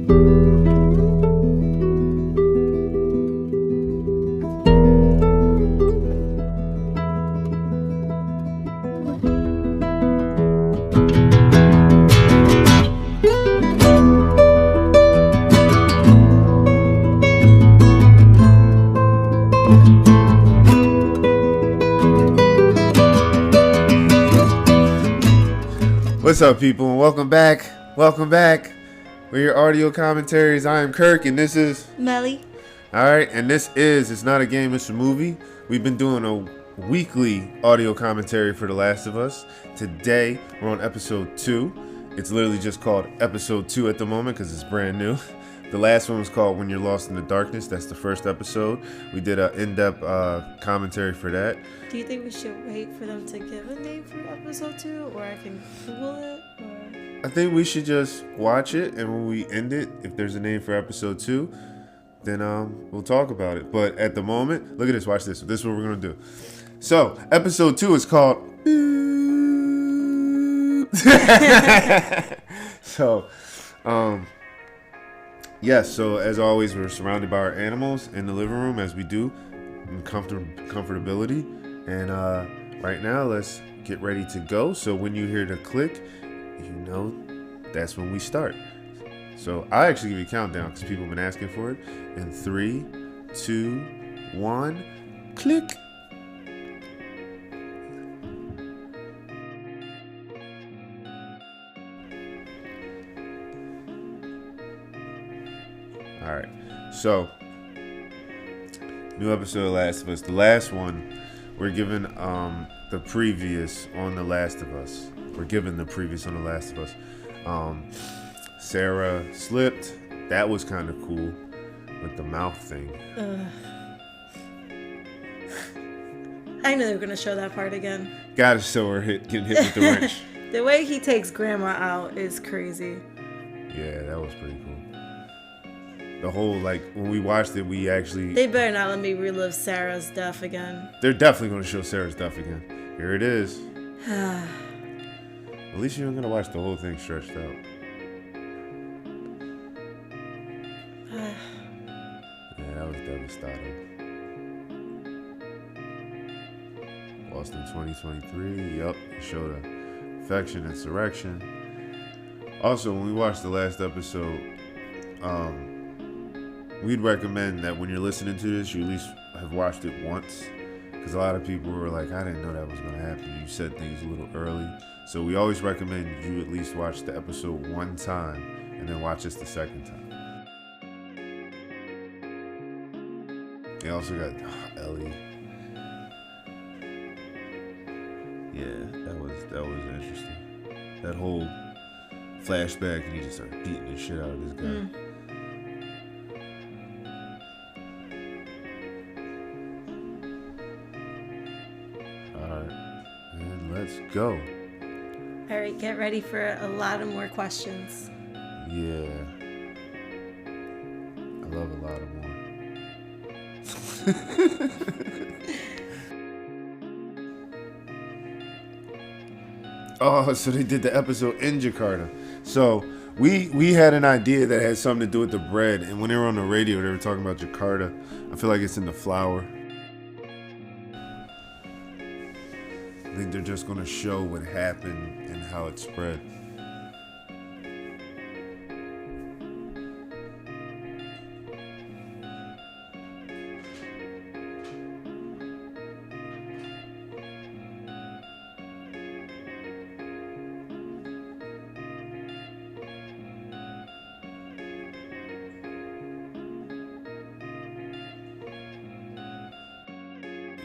What's up, people, and welcome back. Welcome back. We're your audio commentaries. I am Kirk, and this is Meli. All right, and this is It's Not a Game, It's a Movie. We've been doing a weekly audio commentary for The Last of Us. Today, we're on episode 2. It's literally just called episode 2 at the moment because it's brand new. The last one was called When You're Lost in the Darkness. That's the first episode. We did an in-depth commentary for that. Do you think we should wait for them to give a name for episode 2, or I can Google it? Or... I think we should just watch it, and when we end it, if there's a name for episode 2, then we'll talk about it. But at the moment, look at this. Watch this. This is what we're going to do. So, episode 2 is called... So, yes, so as always, we're surrounded by our animals in the living room, as we do, in comfortability. And right now, let's get ready to go. So when you hear the click, you know that's when we start. So I actually give you a countdown because people have been asking for it. In 3, 2, 1, click. All right, so new episode of Last of Us. The last one, we're given the previous on The Last of Us. We're given the previous on The Last of Us. Sarah slipped. That was kind of cool with the mouth thing. I knew they were going to show that part again. Gotta show her getting hit with the wrench. The way he takes Grandma out is crazy. Yeah, that was pretty cool. The whole, when we watched it, we actually... They better not let me relive Sarah's death again. They're definitely going to show Sarah's death again. Here it is. At least you're going to watch the whole thing stretched out. Yeah, that was devastating. Lost in 2023. Yup, it showed affection, insurrection. Also, when we watched the last episode, we'd recommend that when you're listening to this, you at least have watched it once. Because a lot of people were like, I didn't know that was going to happen. You said things a little early. So we always recommend you at least watch the episode one time and then watch this the second time. They also got Ellie. Yeah, that was interesting. That whole flashback and he just started beating the shit out of this guy. Let's go. All right, get ready for a lot of more questions. Yeah. I love a lot of more. Oh, so they did the episode in Jakarta. So we had an idea that had something to do with the bread, and when they were on the radio, they were talking about Jakarta. I feel like it's in the flour. I think they're just going to show what happened and how it spread.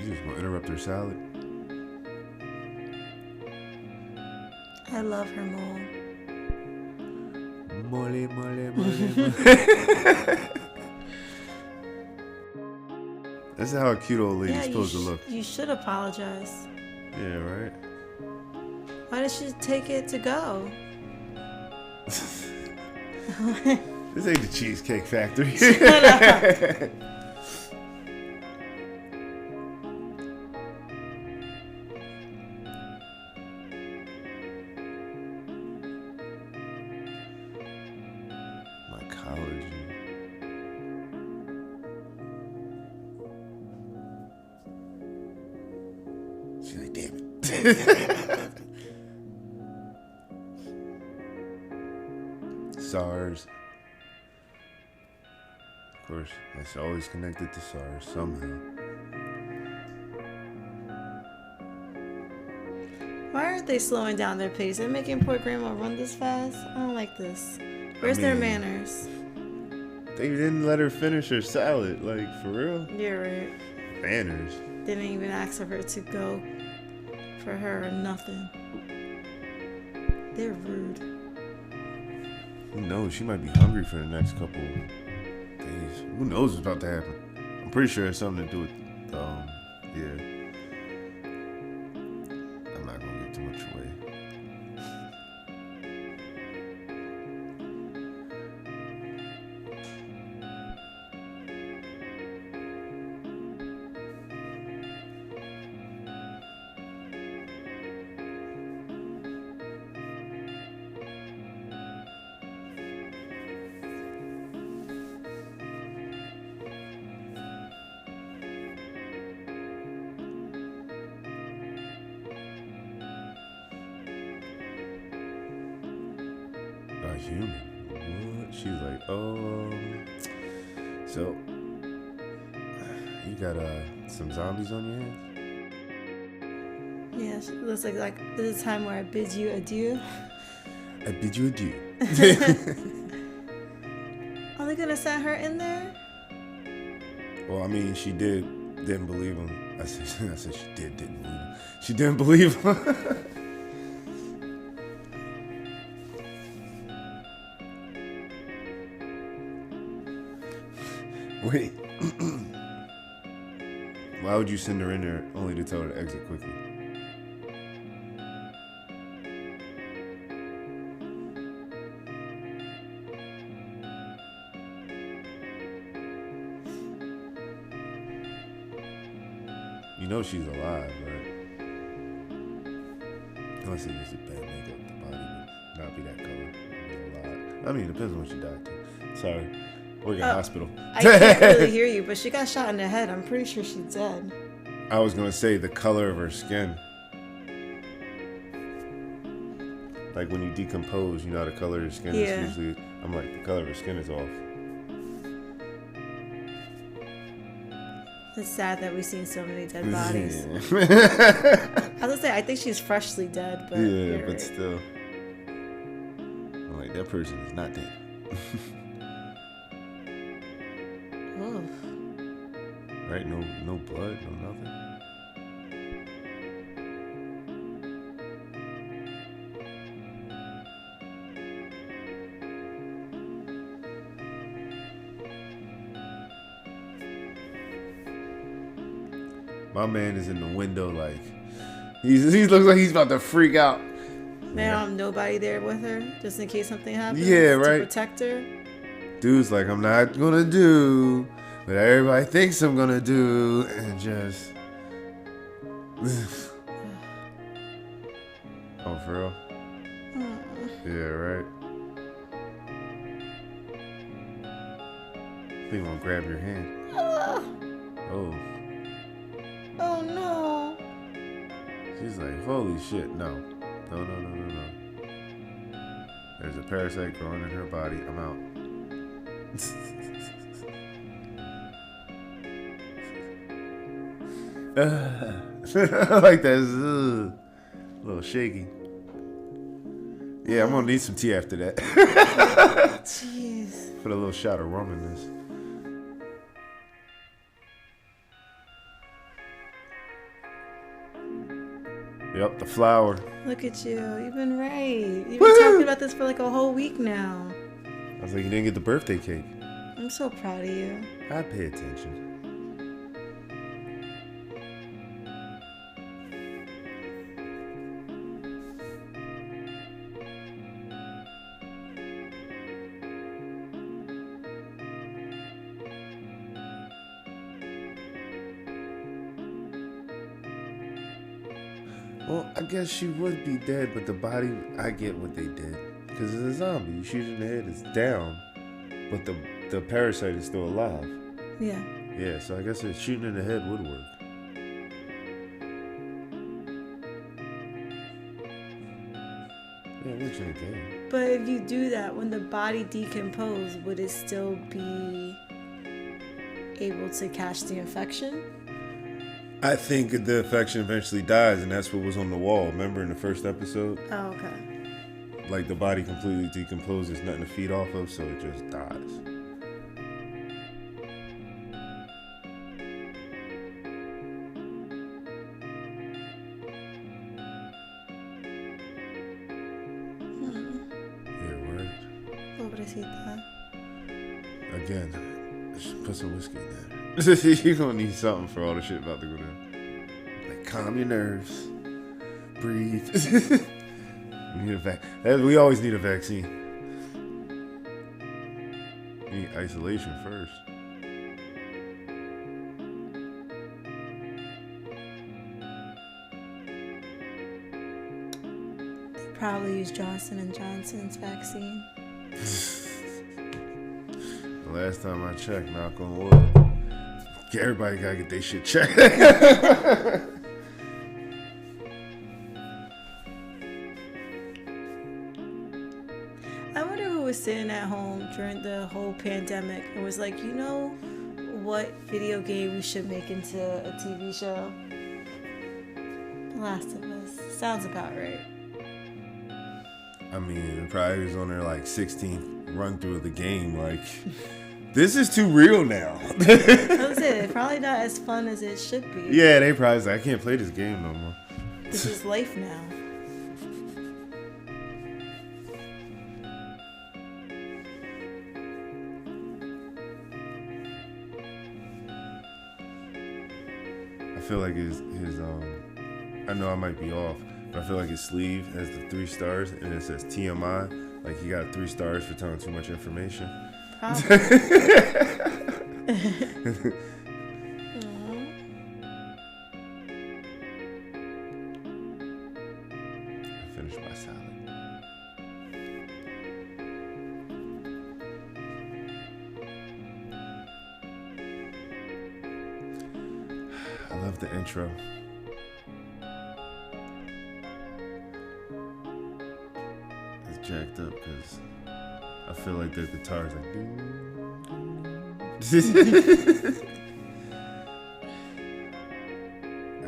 You just going to interrupt their salad? I love her mole. Mole. That's how a cute old lady's supposed to look. You should apologize. Yeah, right? Why did she take it to go? This ain't the Cheesecake Factory. Shut up. My Psychology. She's like, damn it. SARS. Of course, that's always connected to SARS somehow. Why aren't they slowing down their pace? They're making poor grandma run this fast. I don't like this. Where's their manners? They didn't let her finish her salad. Like, for real? You're right. Manners. Didn't even ask of her to go for her or nothing. They're rude. Who knows? She might be hungry for the next couple days. Who knows what's about to happen? I'm pretty sure it's something to do with, yeah. I'm not gonna give too much away. A human? What? She's like, so you got some zombies on your hands? Yeah, it looks like this is a time where I bid you adieu. I bid you adieu. Are they gonna send her in there? Well, I mean, she didn't believe him. I said she didn't believe him. She didn't believe him. Wait. Why would you send her in there only to tell her to exit quickly? You know she's alive, right? Unless they just did bad makeup, the body would not be that color. It's a lot. I mean, it depends on what she died to. Sorry. Work in hospital. I can't really hear you, but she got shot in the head. I'm pretty sure she's dead. I was gonna say the color of her skin. Like when you decompose, you know how the color of your skin is usually. I'm like, the color of her skin is off. It's sad that we've seen so many dead bodies. Yeah. I was gonna say, I think she's freshly dead, but yeah, but right. still. I'm like, that person is not dead. Oh. Right? No blood, no nothing. My man is in the window like he looks like he's about to freak out. Man, nobody there with her, just in case something happens. Yeah, right. To protect her. Dude's like, I'm not gonna do what everybody thinks I'm gonna do, and just. Oh, for real? Yeah, right. He gonna grab your hand. Oh. Oh no. She's like, holy shit, no. No. There's a parasite growing in her body. I'm out. I like that. It's a little shaky. Yeah, I'm gonna need some tea after that. Jeez. Put a little shot of rum in this. Yep, the flower. Look at you. You've been right. You've been talking about this for like a whole week now. I was like, you didn't get the birthday cake. I'm so proud of you. I pay attention. Well, I guess she would be dead, but the body, I get what they did. Because it's a zombie. You shoot in the head, it's down. But the parasite is still alive. Yeah. Yeah, so I guess shooting in the head would work. Yeah, it works in a game. But if you do that, when the body decomposes, would it still be able to catch the infection? I think the infection eventually dies, and that's what was on the wall. Remember in the first episode? Oh, okay. Like the body completely decomposes, nothing to feed off of, so it just dies. Yeah, right. Pobrecita. Again, just put some whiskey in there. You're gonna need something for all the shit about to go down. Like, calm your nerves. Breathe. We always need a vaccine. You need isolation first. They probably use Johnson & Johnson's vaccine. The last time I checked, knock on wood, everybody gotta get their shit checked. I wonder who was sitting at home during the whole pandemic and was like, you know what video game we should make into a TV show? The Last of Us. Sounds about right. I mean, it probably was on their like 16th run through of the game. Like, this is too real now. That was it. Probably not as fun as it should be. Yeah, they probably was like, I can't play this game no more. This is life now. I feel like his I know I might be off, but I feel like his sleeve has the 3 stars and it says TMI. Like he got 3 stars for telling too much information. Probably. I finished my salad. I love the intro. It's jacked up because I feel like the guitar is like.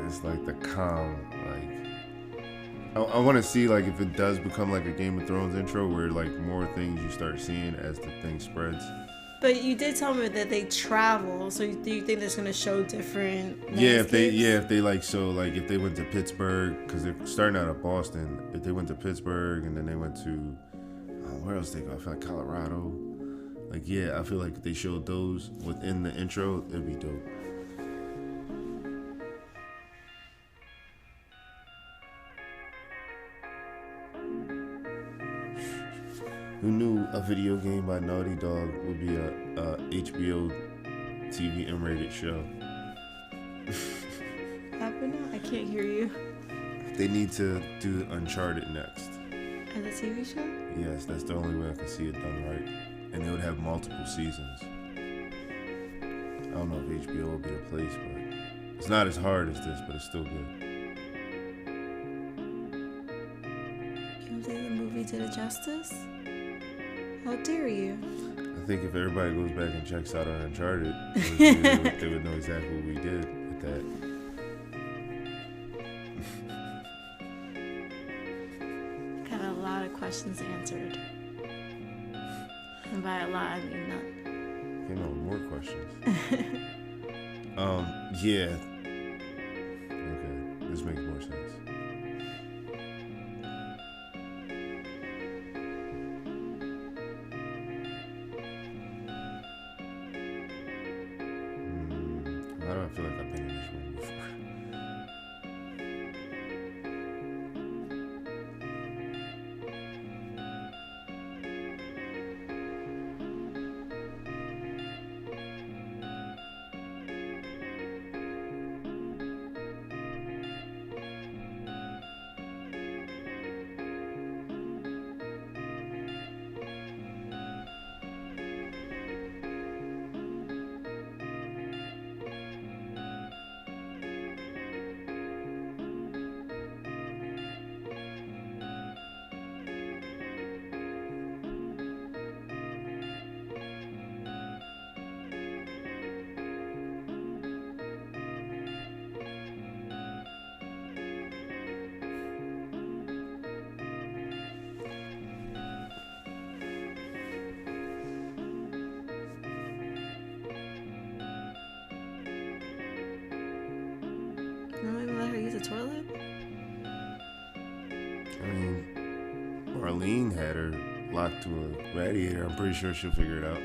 It's like the calm, like I want to see like if it does become like a Game of Thrones intro where like more things you start seeing as the thing spreads. But you did tell me that they travel, so do you think that's going to show different landscapes? If they like, so like if they went to Pittsburgh, because they're starting out of Boston, if they went to Pittsburgh and then they went to where else they go? I feel like Colorado. Like, yeah, I feel like if they showed those within the intro, it'd be dope. Who knew a video game by Naughty Dog would be a HBO TV M-rated show? I can't hear you. They need to do Uncharted next. As a TV show? Yes, that's the only way I can see it done right. And they would have multiple seasons. I don't know if HBO will be the place, but it's not as hard as this, but it's still good. You don't think the movie did it justice? How dare you? I think if everybody goes back and checks out on Uncharted, they would know exactly what we did with that. Got a lot of questions answered. And by a lot, I mean none. You know, more questions. Yeah. Okay, this makes more sense. Why do I feel like I've been in this room before? toilet? I mean, Marlene had her locked to a radiator. I'm pretty sure she'll figure it out.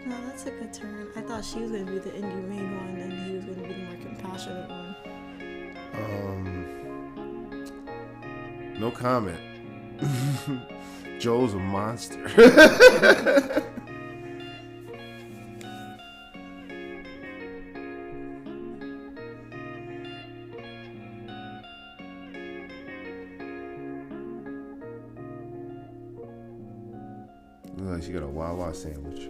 No, that's a good turn. I thought she was going to be the inhumane one and he was going to be the more compassionate one. No comment. Joel's a monster. Looks like she got a Wawa sandwich.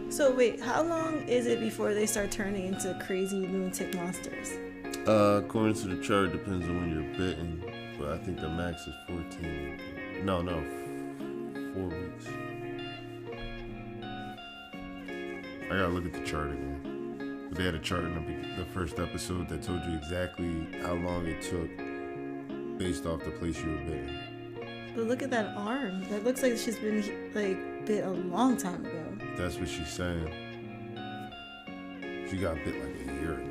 So wait, how long is it before they start turning into crazy lunatic monsters? According to the chart, depends on when you're bitten, but I think the max is 14. No, 4 weeks. I gotta look at the chart again. But they had a chart in the first episode that told you exactly how long it took based off the place you were bitten. But look at that arm. That looks like she's been bit a long time ago. That's what she's saying. She got bit like a year ago.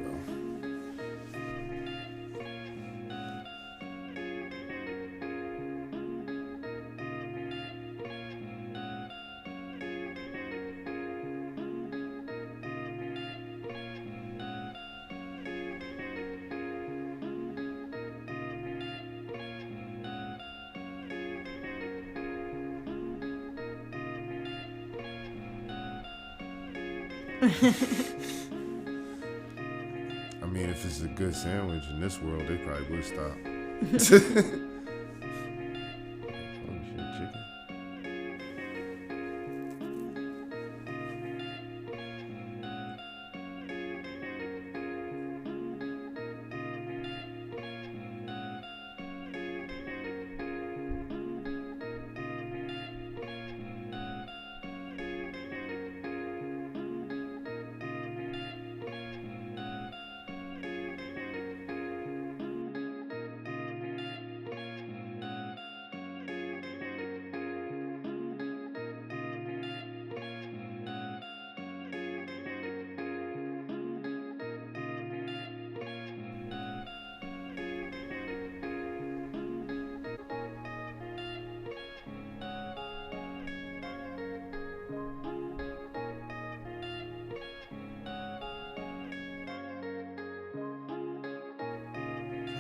I mean, if it's a good sandwich in this world, they probably would stop. Oh shit, chicken.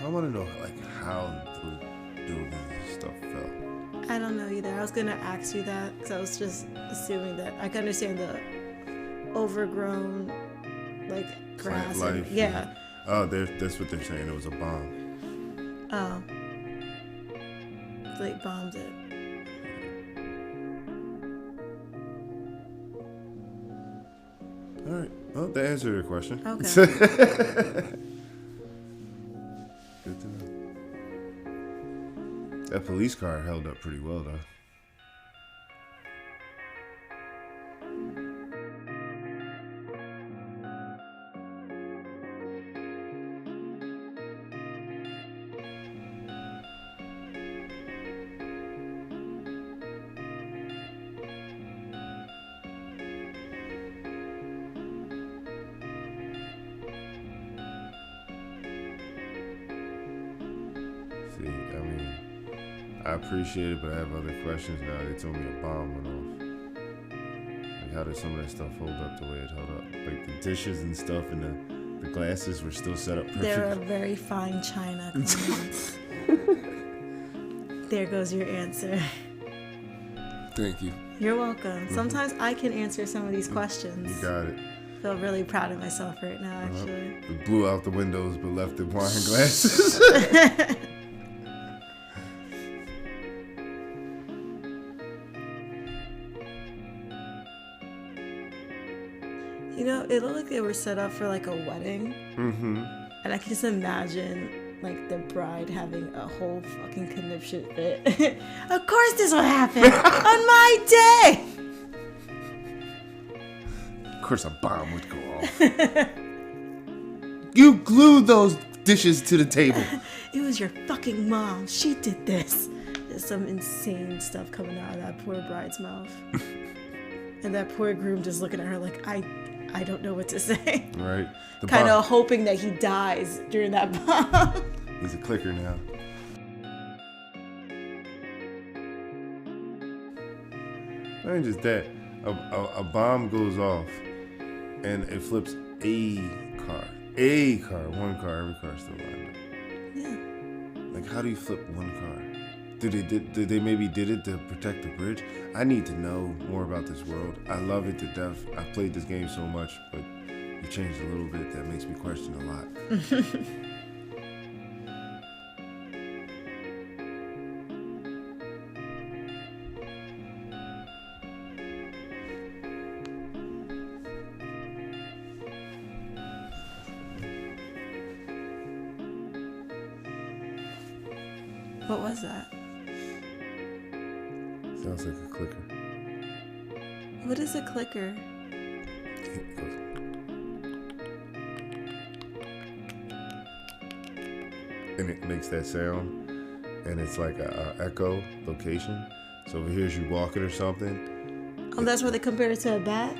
I want to know like how those buildings and stuff fell. I don't know either. I was gonna ask you that because I was just assuming that I can understand the overgrown like grass. Life. Yeah. Oh, that's what they're saying. It was a bomb. Oh. They bombed it. All right. Well, that answered your question. Okay. Good to know. That police car held up pretty well, though. See, I mean, I appreciate it, but I have other questions now. They told me a bomb went off. Like, how did some of that stuff hold up the way it held up? Like, the dishes and stuff and the glasses were still set up perfectly. They're a very fine china. There goes your answer. Thank you. You're welcome. Sometimes I can answer some of these questions. You got it. I feel really proud of myself right now, actually. It blew out the windows, but left the wine glasses. You know, it looked like they were set up for like a wedding. Mm-hmm. And I can just imagine like the bride having a whole fucking conniption fit. Of course this will happen on my day. Of course a bomb would go off. You glued those dishes to the table. It was your fucking mom. She did this. There's some insane stuff coming out of that poor bride's mouth. And that poor groom just looking at her like, I don't know what to say. Right. Kind of hoping that he dies during that bomb. He's a clicker now. Not even just that. A bomb goes off and it flips a car. One car, every car still lined up. Yeah. Like, how do you flip one car? Did they maybe did it to protect the bridge? I need to know more about this world. I love it to death. I've played this game so much, but you changed a little bit that makes me question a lot. What was that? Sounds like a clicker. What is a clicker? It goes. And it makes that sound, and it's like a echo location. So if it hears you walking or something. Oh, that's where they compare it to a bat?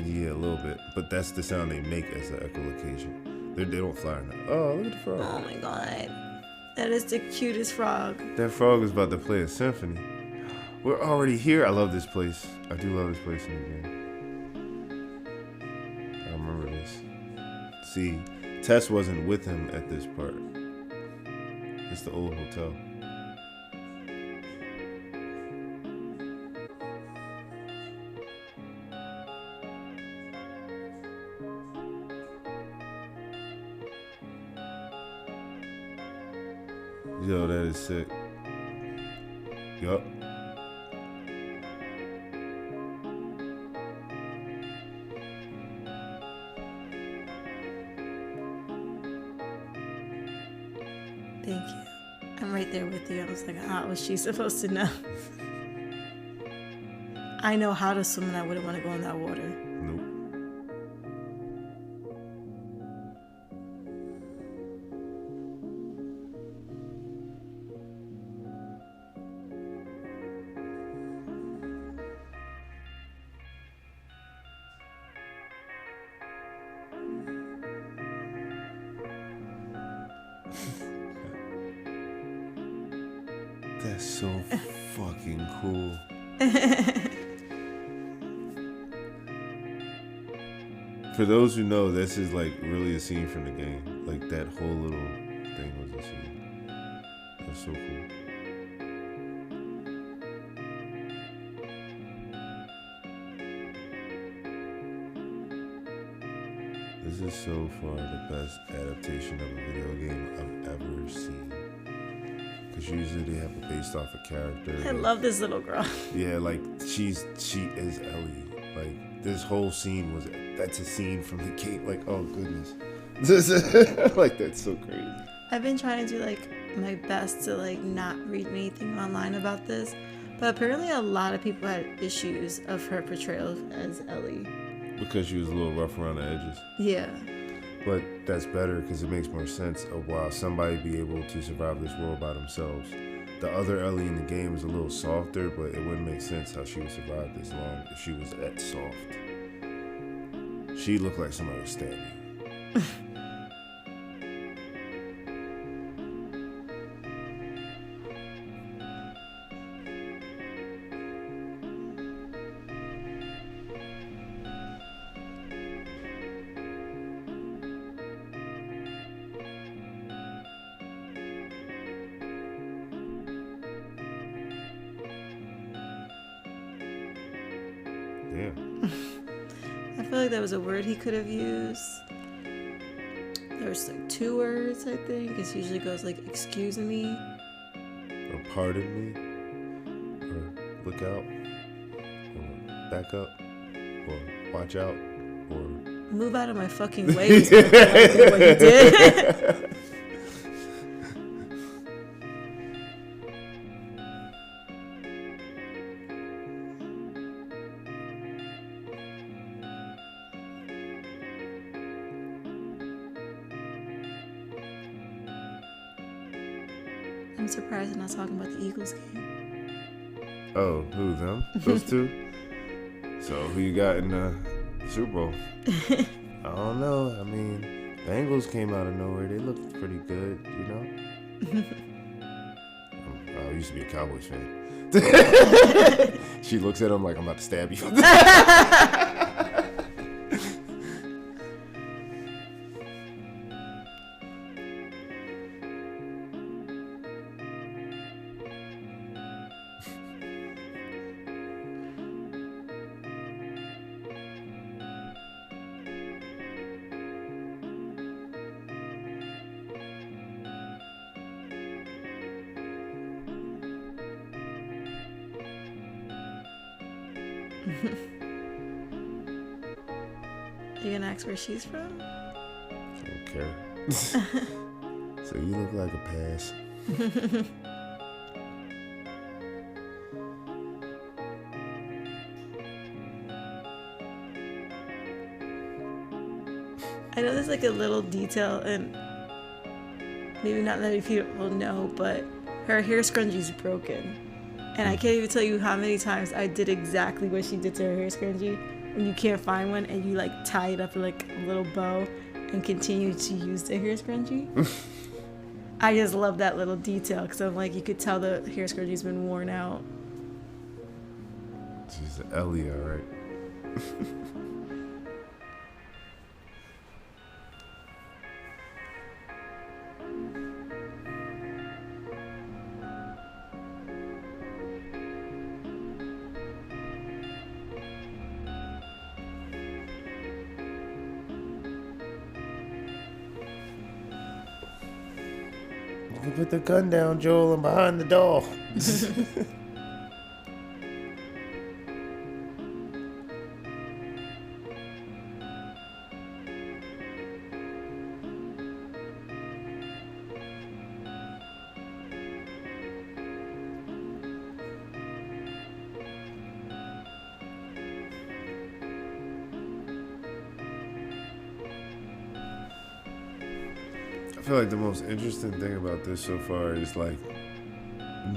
Yeah, a little bit. But that's the sound they make as the echolocation. They don't fly in that. Oh, look at the frog. Oh my god. That is the cutest frog. That frog is about to play a symphony. We're already here. I love this place. I do love this place in the game. I remember this. See, Tess wasn't with him at this part. It's the old hotel. Yo, that is sick. Yup. Thank you. I'm right there with you. I was like, how was she supposed to know? I know how to swim and I wouldn't want to go in that water. Nope. That's so fucking cool. For those who know, this is like really a scene from the game. Like that whole little thing was a scene. That was so cool. This is so far the best adaptation of a video game I've ever seen. Because usually they have it based off a character. I love this little girl. Yeah, like she is Ellie. Like this whole scene that's a scene from the game. Like, oh goodness. Like that's so crazy. I've been trying to do like my best to like not read anything online about this, but apparently a lot of people had issues of her portrayal as Ellie. Because she was a little rough around the edges. Yeah. But that's better because it makes more sense of why somebody be able to survive this world by themselves. The other Ellie in the game is a little softer, but it wouldn't make sense how she would survive this long if she was that soft. She looked like somebody was stabbing. Yeah. I feel like that was a word he could have used. There was like 2 words, I think. It usually goes like, excuse me. Or pardon me. Or look out. Or back up. Or watch out. Or Move out of my fucking way was what you did. I'm surprised I'm not talking about the Eagles game. oh, who them? Those two? So who you got in the Super Bowl? I don't know. I mean, Bengals came out of nowhere. They looked pretty good, you know? I used to be a Cowboys fan. She looks at him like I'm about to stab you. You gonna ask where she's from? I don't care. So you look like a pass. I know there's like a little detail, and maybe not that many people know, but her hair scrungie's broken. And I can't even tell you how many times I did exactly what she did to her hair scrunchie. When you can't find one and you like tie it up in like a little bow and continue to use the hair scrunchie. I just love that little detail because I'm like, you could tell the hair scrunchie's been worn out. She's an Ellie, all right. You put the gun down, Joel. I'm behind the door. I feel like the most interesting thing about this so far is like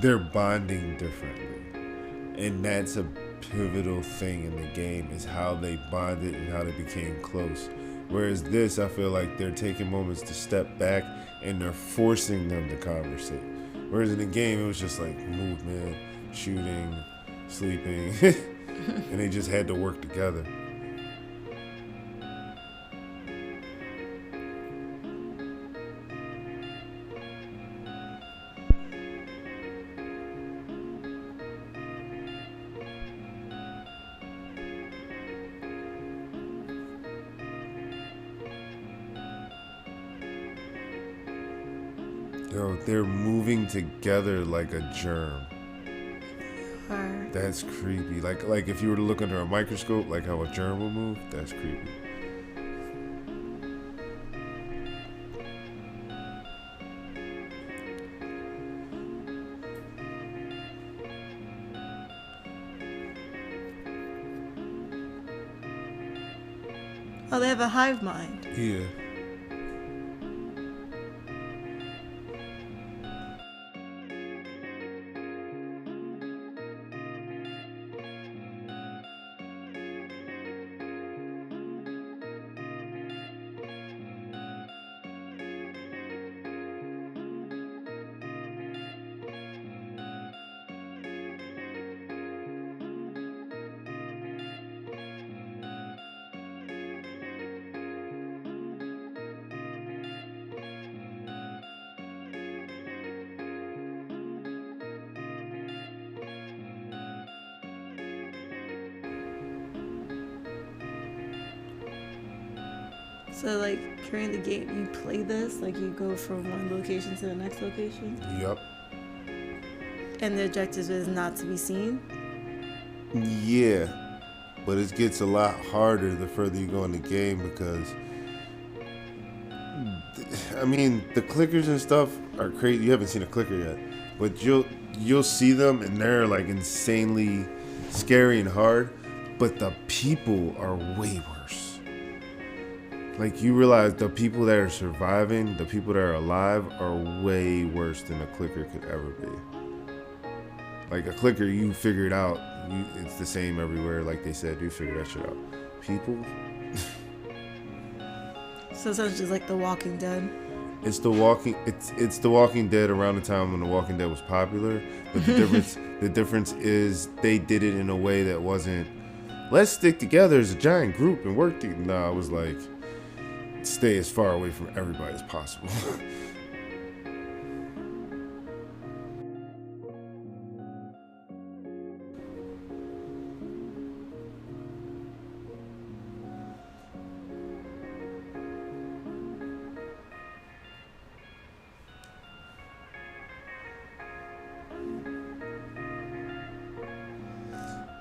they're bonding differently, and that's a pivotal thing in the game is how they bonded and how they became close. Whereas this, I feel like they're taking moments to step back and they're forcing them to conversate. Whereas in the game, it was just like movement, shooting, sleeping, and they just had to work together. Yo, they're moving together like a germ. Or That's creepy. Like if you were to look under a microscope, like how a germ would move, that's creepy. oh, they have a hive mind. Yeah. So, like, during the game, you play this, like, you go from one location to the next location, Yup. and the objective is not to be seen. Yeah. But it gets a lot harder the further you go in the game because, I mean, the clickers and stuff are crazy. You haven't seen a clicker yet, but you'll see them and they're like insanely scary and hard. But the people are way worse. Like you realize the people that are surviving, the people that are alive, are way worse than a clicker could ever be. Like a clicker, you figure it out. It's the same everywhere. Like they said, you figure that shit out. People, So it's just like The Walking Dead. it's the Walking Dead around the time when The Walking Dead was popular. But the difference is they did it in a way that wasn't, let's stick together as a giant group and work together. No, it was like, stay as far away from everybody as possible.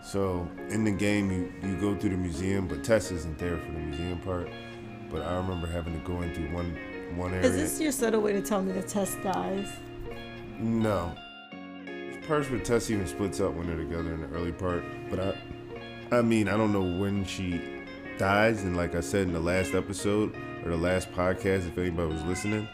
So in the game, you go through the museum, but Tess isn't there for the museum part. But I remember having to go into one area. Is this your subtle way to tell me that Tess dies? No. There's parts where Tess even splits up when they're together in the early part. But I mean, I don't know when she dies. And like I said in the last episode or the last podcast, if anybody was listening.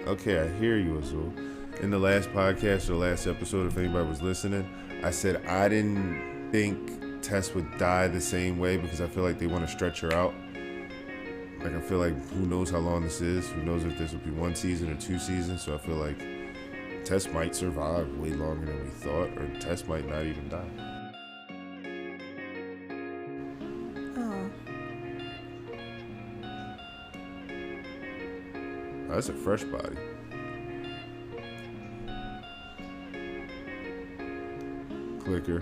Okay, I hear you, Azul. In the last podcast or the last episode, if anybody was listening, I said I didn't think Tess would die the same way because I feel like they want to stretch her out. Like I feel like who knows how long this is? Who knows if this will be 1 season or 2 seasons? So I feel like Tess might survive way longer than we thought, or Tess might not even die. Oh. That's a fresh body. Clicker.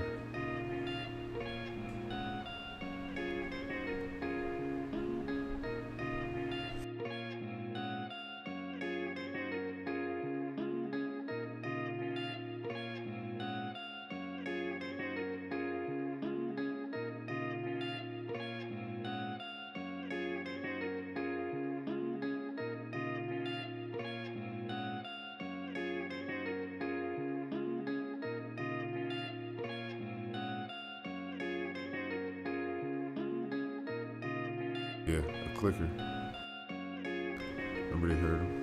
Yeah, a clicker. Remember they heard him?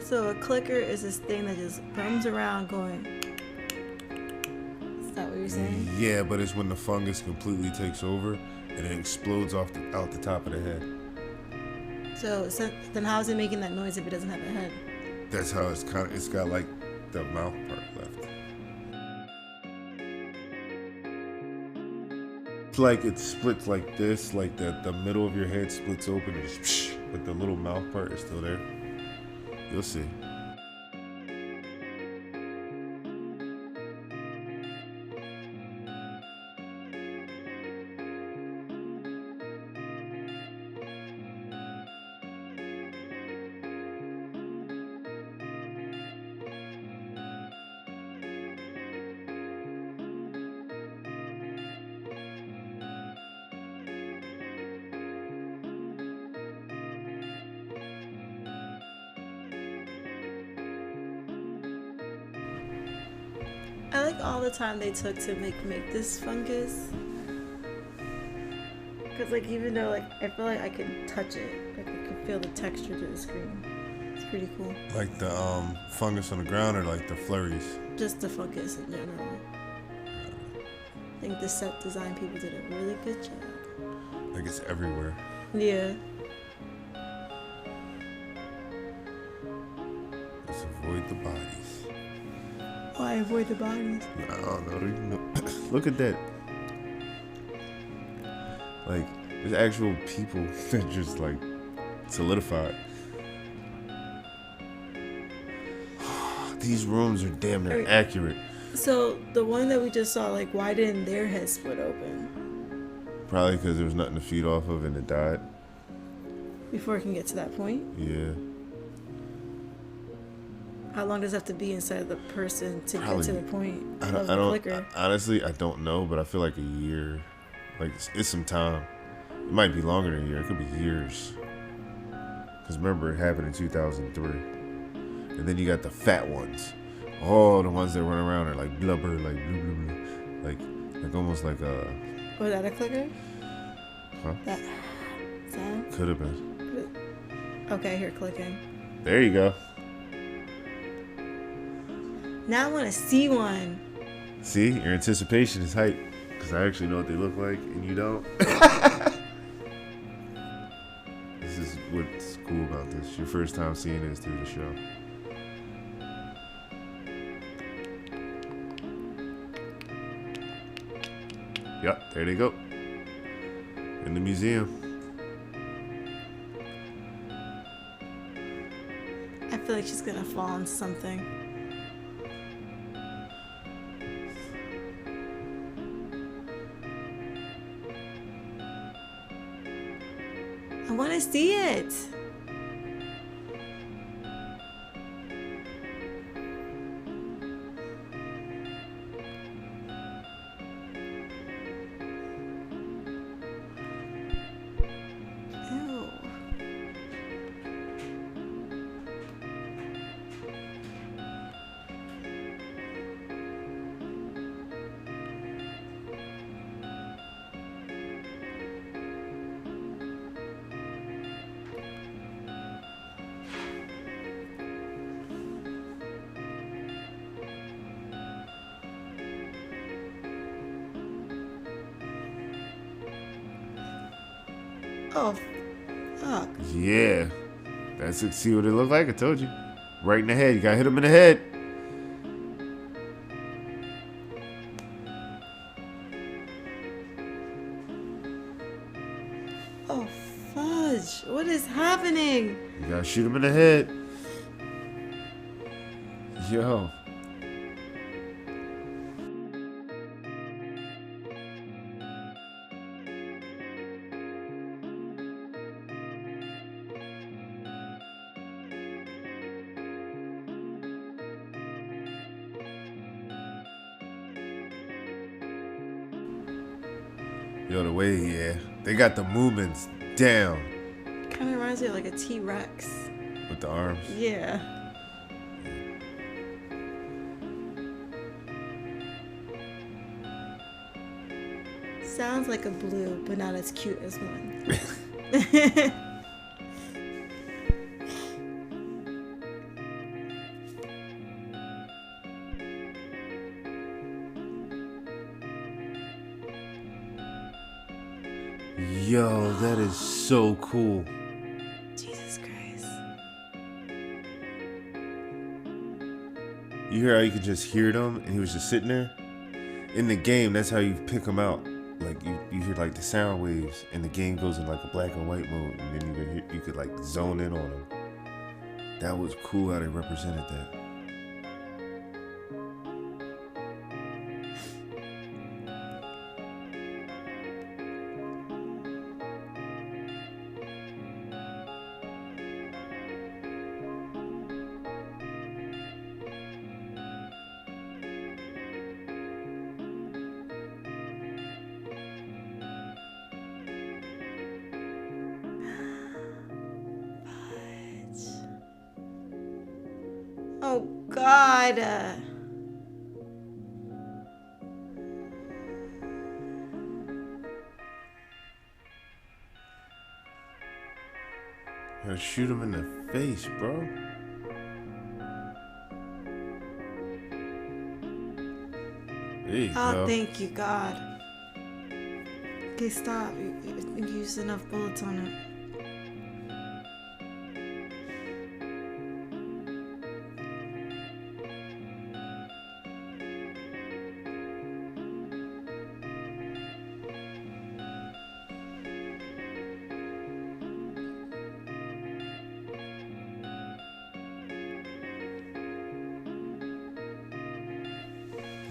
So a clicker is this thing that just roams around going. Is that what you're saying? Yeah, but it's when the fungus completely takes over and it explodes out the top of the head. So then how is it making that noise if it doesn't have a head? That's how it's got like the mouth part left. It's like it splits like this, like the middle of your head splits open and just, but the little mouth part is still there. You'll see. I like all the time they took to make this fungus. Cause like even though like I feel like I can touch it, like I can feel the texture to the screen. It's pretty cool. Like the fungus on the ground or like the flurries? Just the fungus in general. I think the set design people did a really good job. Like it's everywhere. Yeah. Let's avoid the bodies. Why avoid the bodies? I don't know. Look at that. Like, there's actual people that just like solidified. These rooms are damn near accurate. So the one that we just saw, like, why didn't their head split open? Probably because there was nothing to feed off of and it died. Before it can get to that point? Yeah. How long does it have to be inside the person to get to the point of the flicker? Honestly, I don't know, but I feel like a year. Like, it's some time. It might be longer than a year. It could be years. Because remember, it happened in 2003. And then you got the fat ones. Oh, the ones that run around are like blubber, like blue, blue, blue. Like almost like a... Was that a clicker? Huh? That sound? Could have been. Okay, here, clicking. There you go. Now I want to see one. See, your anticipation is hype. Because I actually know what they look like, and you don't. This is what's cool about this. Your first time seeing this through the show. Yep, there they go. In the museum. I feel like she's going to fall on something. I want to see it. Ew. Oh, fuck. Yeah. That's it. See what it looked like? I told you. Right in the head. You gotta hit him in the head. Oh, fudge. What is happening? You gotta shoot him in the head. Yo. Yo, the way, yeah. They got the movements down. Kind of reminds me of like a T-Rex. With the arms. Yeah. Sounds like a blue, but not as cute as one. Yo, that is so cool. Jesus Christ. You hear how you could just hear them and he was just sitting there? In the game, that's how you pick them out. Like you hear like the sound waves and the game goes in like a black and white mode and then you could like zone in on them. That was cool how they represented that. Oh, God. Gotta shoot him in the face, bro. There you go. Thank you, God. Okay, stop. You used enough bullets on it.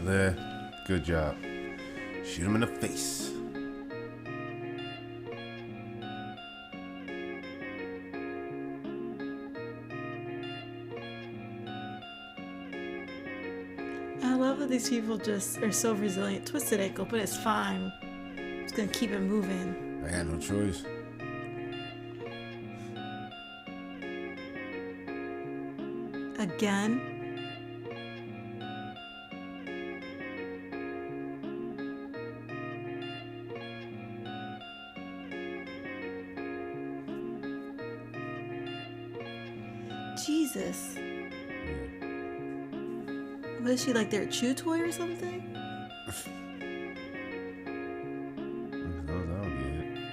There. Good job. Shoot him in the face. I love that these people just are so resilient. Twisted ankle, but it's fine. Just gonna keep it moving. I had no choice. Again? Jesus. What is she, like their chew toy or something? Those I don't get.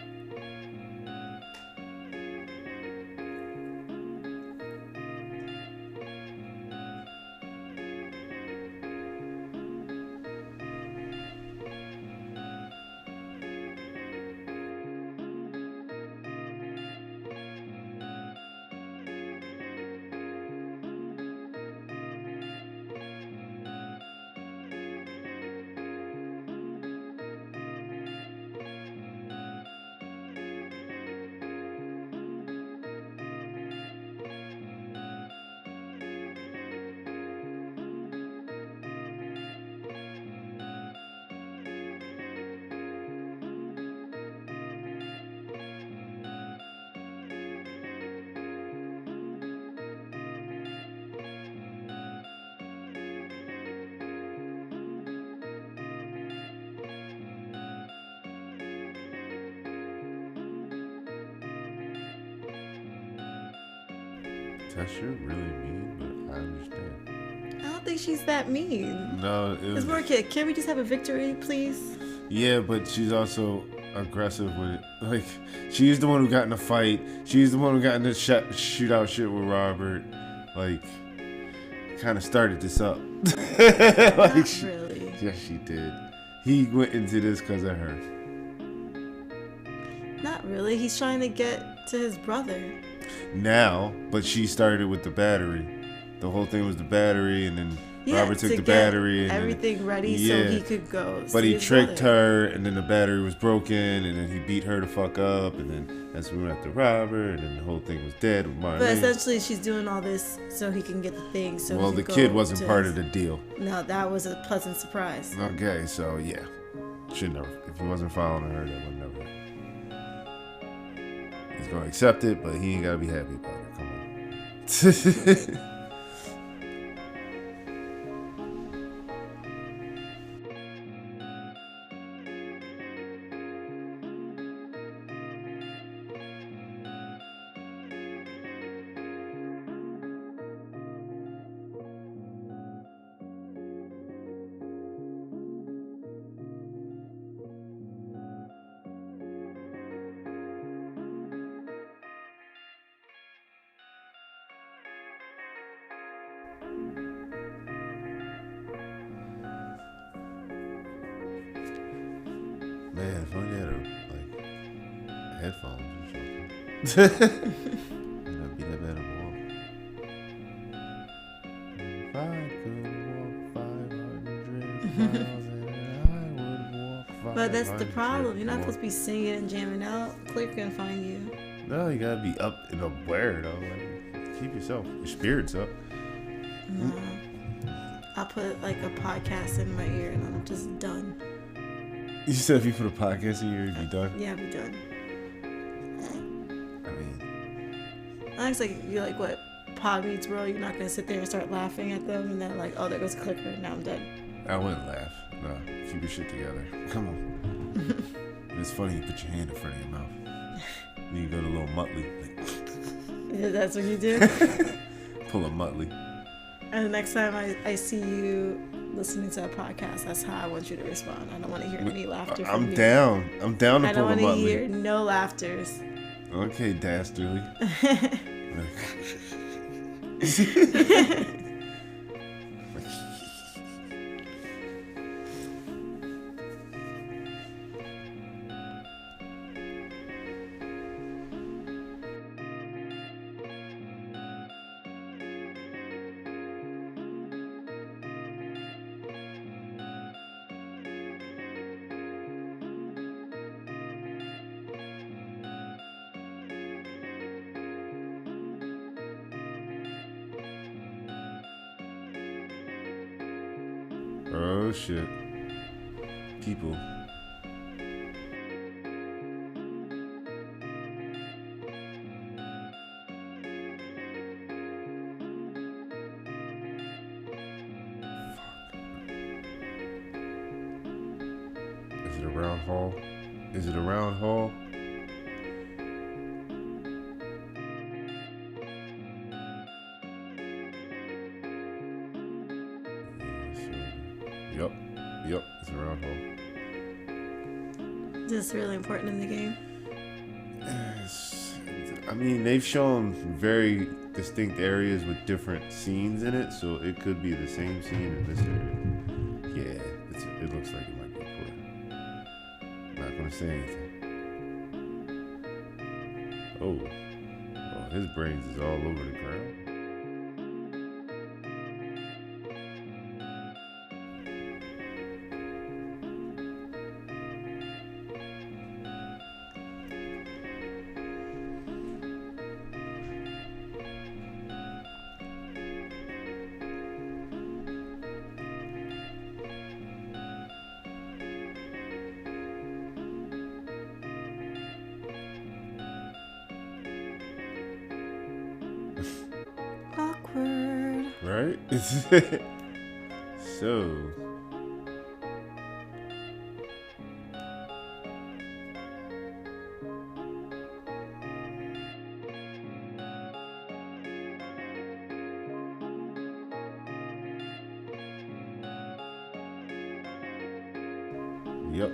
That shit really mean, but I understand. I don't think she's that mean. No, it was... It's more kid. Can we just have a victory, please? Yeah, but she's also aggressive with it. Like, she's the one who got in a fight. She's the one who got in the shootout shit with Robert. Like, kind of started this up. Like, Not really. Yes, she did. He went into this because of her. Not really. He's trying to get to his brother. Now, but she started with the battery. The whole thing was the battery, and then Yeah, Robert took to the get battery and everything ready so he could go. But see he his tricked brother. her, and then the battery was broken, and then he beat her the fuck up, and then that's when we went after Robert, and then the whole thing was dead with Marlene. But essentially, she's doing all this so he can get the thing. So well, he the could kid go wasn't to part his- of the deal. No, that was a pleasant surprise. Okay, so yeah, should never. If he wasn't following her, that would never. He's gonna accept it, but he ain't gotta be happy about it. Come on. Man, if only had like headphones or something. That'd be that bad of a walk. If I could walk 500 miles, and I would walk But that's the 500 problem. You're not more. supposed to be singing and jamming out. Claire can find you. No, you gotta be up and aware though. Like, keep your spirits up. No. I'll put like a podcast in my ear and I'm just done. You said if you put a podcast in here, you'd be done. Yeah, I'll be done. I mean, It's like you're like what? Pod meets world. You're not gonna sit there and start laughing at them and then like, oh, there goes a clicker. Now I'm dead. I wouldn't laugh. No, keep your shit together. Come on. It's funny you put your hand in front of your mouth. Then you go to a little Muttley. Like, Yeah, that's what you do. Pull a Muttley. And the next time I see you listening to a podcast, that's how I want you to respond. I don't want to hear any laughter from you. I'm down to I pull don't a want to Muttley. hear no laughters. Okay, dastardly. Oh shit. People. Is it a round hall? Is it a round hall? Yep, it's a round hole. Is this really important in the game? I mean, they've shown very distinct areas with different scenes in it, so it could be the same scene in this area. Yeah, it looks like it might be important. I'm not gonna say anything. Oh, well, his brains is all over the ground. Awkward. Right? So. Yep.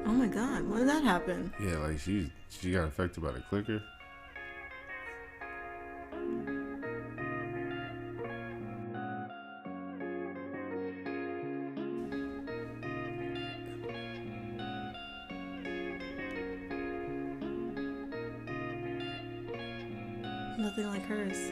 Oh my god, when did that happen? Yeah, like she got affected by the clicker. Nothing like hers.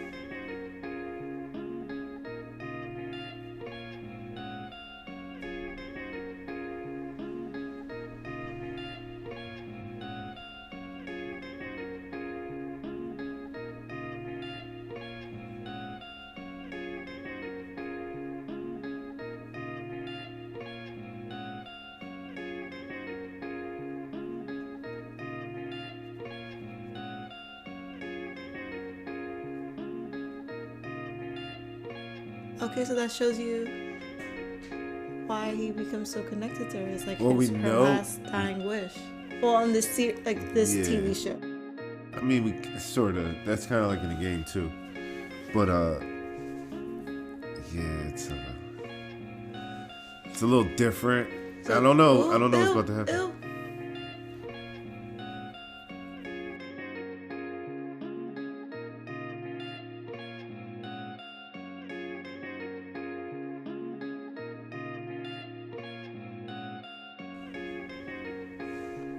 Okay, so that shows you why he becomes so connected to her. It's like Well, we her know- last dying wish. Well, on this this Yeah. TV show. I mean, we sort of. That's kind of like in the game too, but yeah, it's a little different. So- I don't know. Ooh, I don't know what's ew, about to happen. ew.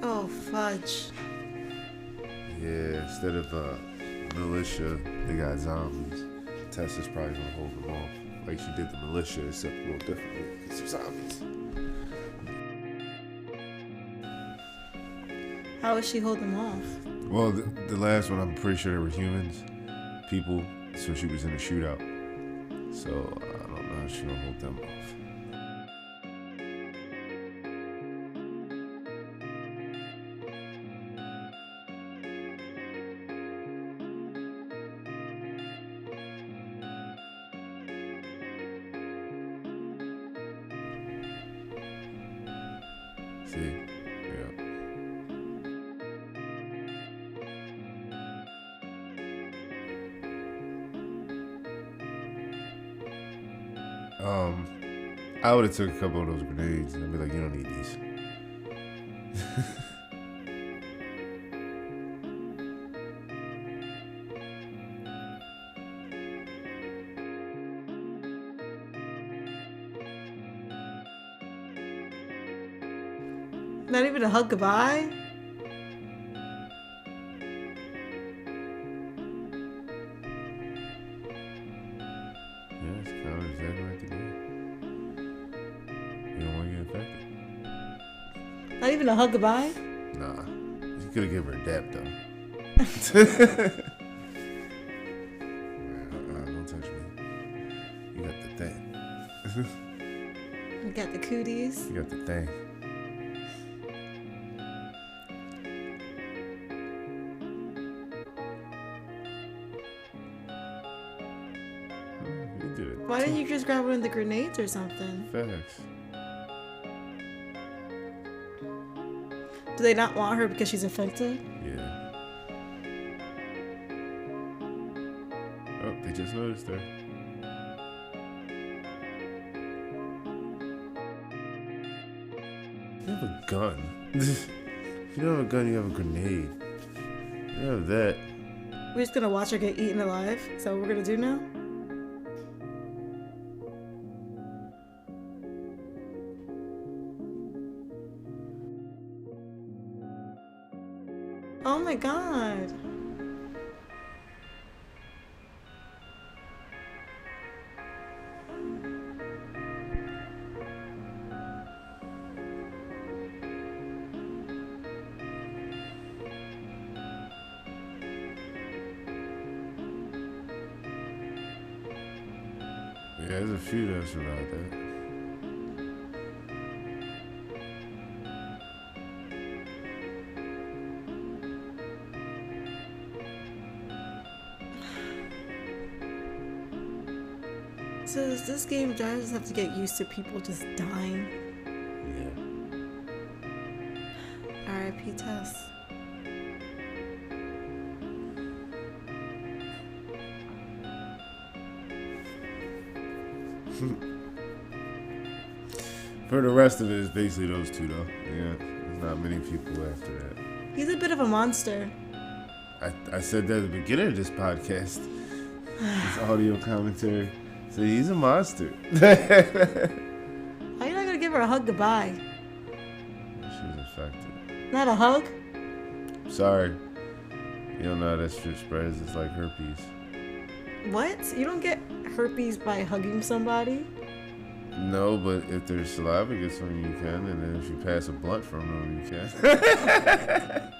Oh, fudge. Yeah, instead of militia, they got zombies. Tessa's probably gonna hold them off, like she did the militia, except a little differently. It's some zombies. How would she hold them off? Well, the last one, I'm pretty sure they were humans, people. So she was in a shootout. So I don't know how she's gonna hold them off. See? Yeah. I would have took a couple of those grenades and I'd be like, you don't need these. Not even a hug goodbye? Yeah, it's kind of exactly like the game. You don't want to get infected. Not even a hug goodbye? Nah. You could have given her a dap, though. Don't touch me. You got the thing. You got the cooties. You got the thing. You did it. Why didn't you just grab one of the grenades or something? Facts. Do they not want her because she's infected? Yeah. Oh, they just noticed her. You have a gun. If you don't have a gun, you have a grenade. You have that. We're just gonna watch her get eaten alive? Is that what we're gonna do now? Oh my god. Yeah, there's a few that survived that. So does this game, do I just have to get used to people just dying? Yeah. R.I.P. Tess. For the rest of it, it's basically those two, though. Yeah, there's not many people after that. He's a bit of a monster. I said that at the beginning of this podcast. This audio commentary. So he's a monster. How you not gonna give her a hug goodbye? She's infected. Not a hug? Sorry. You don't know how that shit spreads. It's like herpes. What? You don't get herpes by hugging somebody? No, but if there's saliva gets on you, you can. And then if you pass a blunt from them, you can.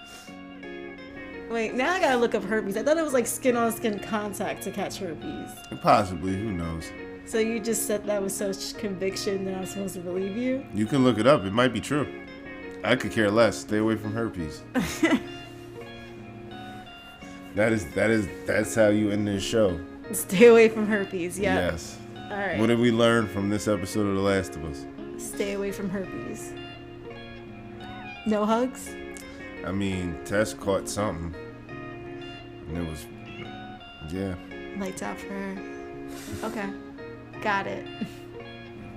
Wait, now I gotta look up herpes. I thought it was like skin-on-skin contact to catch herpes. Possibly. Who knows? So you just said that with such conviction that I'm supposed to believe you? You can look it up. It might be true. I could care less. Stay away from herpes. That's how you end this show. Stay away from herpes, yeah. Yes. All right. What did we learn from this episode of The Last of Us? Stay away from herpes. No hugs? I mean, Tess caught something. And it was, yeah. Lights out for her. Okay. Got it.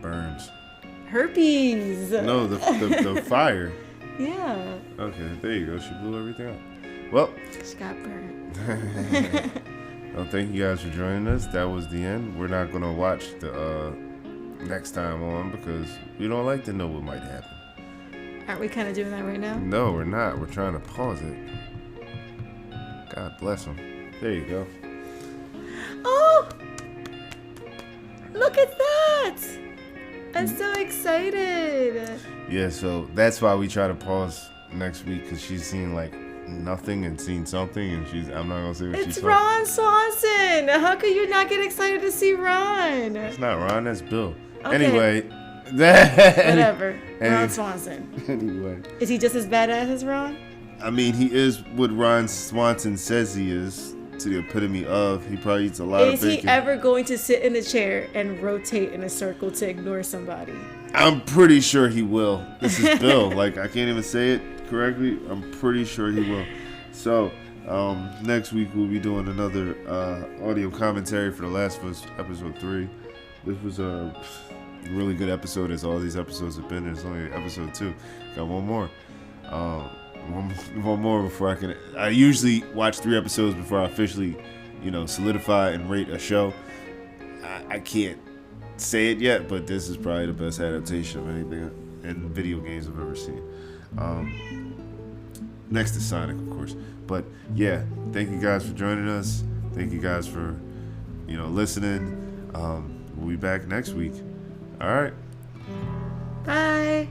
Burns. Herpes! No, the fire. Yeah. Okay, there you go. She blew everything up. Well. She got burnt. Well, thank you guys for joining us. That was the end. We're not going to watch the next time on because we don't like to know what might happen. Aren't we kind of doing that right now? No, we're not. We're trying to pause it. God bless them. There you go. Oh! Look at that! I'm so excited. Yeah, so that's why we try to pause next week because she's seen like nothing and seen something and I'm not going to say what It's she saw. Ron Swanson. How could you not get excited to see Ron? It's not Ron, that's Bill. Okay. Anyway. Whatever. Ron Swanson. Anyway. Is he just as badass as Ron? I mean, he is what Ron Swanson says he is, to the epitome of. He probably eats a lot of bacon. Is he ever going to sit in a chair and rotate in a circle to ignore somebody? I'm pretty sure he will. This is Bill. Like, I can't even say it correctly. I'm pretty sure he will. So, next week we'll be doing another audio commentary for The Last of Us episode 3. This was a really good episode, as all these episodes have been. It's only episode 2. Got one more. One more before I can. I usually watch 3 episodes before I officially, solidify and rate a show. I can't say it yet, but this is probably the best adaptation of anything in video games I've ever seen. Next to Sonic, of course. But yeah, thank you guys for joining us. Thank you guys for, listening. We'll be back next week. All right. Bye.